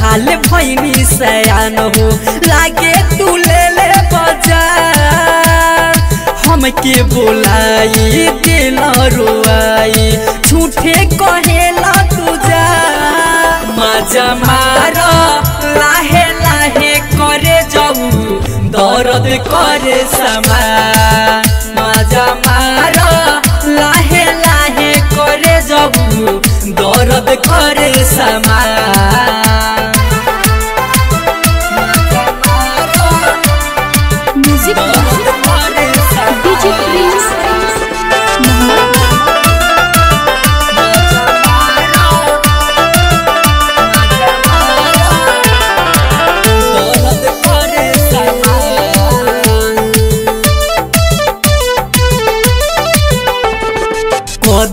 हाल भैनी सयान हो लागे तू ले ले बाजार हमके बोलाई दिल रोआई झूठे कहेला तुझा मजा मारो लाहे लाहे करे जाऊ दर्द करे समा मजा मारो लाहे लाहे करे जाऊ दर्द करे समा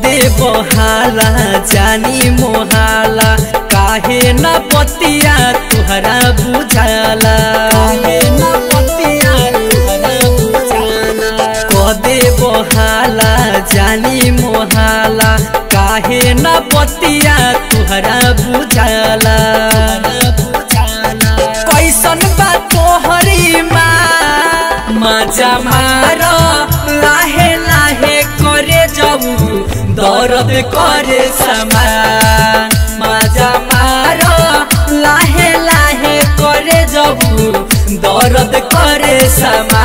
दे बहाला जानी मोहाला काहे न पतिया तुहरा बुझाला काहे न पतिया तुहरा बुझाला कदे बहाला जानी मोहाला काहे न पतिया तुहरा बुझाला कैसन बा तोहरी माँ मजा मारो लाहे लाहे करे जाऊ दर्द करे समा मजा मारो लाहे लाहे करे जाऊ दर्द करे समा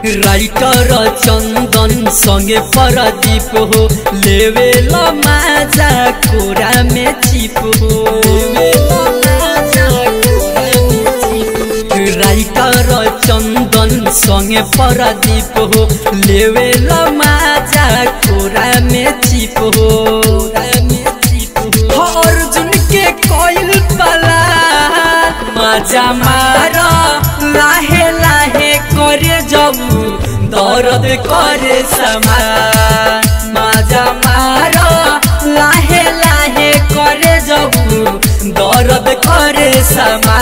राइटर चंदन संगे प्रदीप हो लेवे माजा कोरा में चिप हो राइटर चंदन संगे प्रदीप हो लेवे माजा कोरा में चिप हो अर्जुन के कोयल पला मजा मारो लाहे लाहे करे जाऊ दर्द करे समा मजा मारो लाहे लाहे करे जाऊ दर्द करे समा।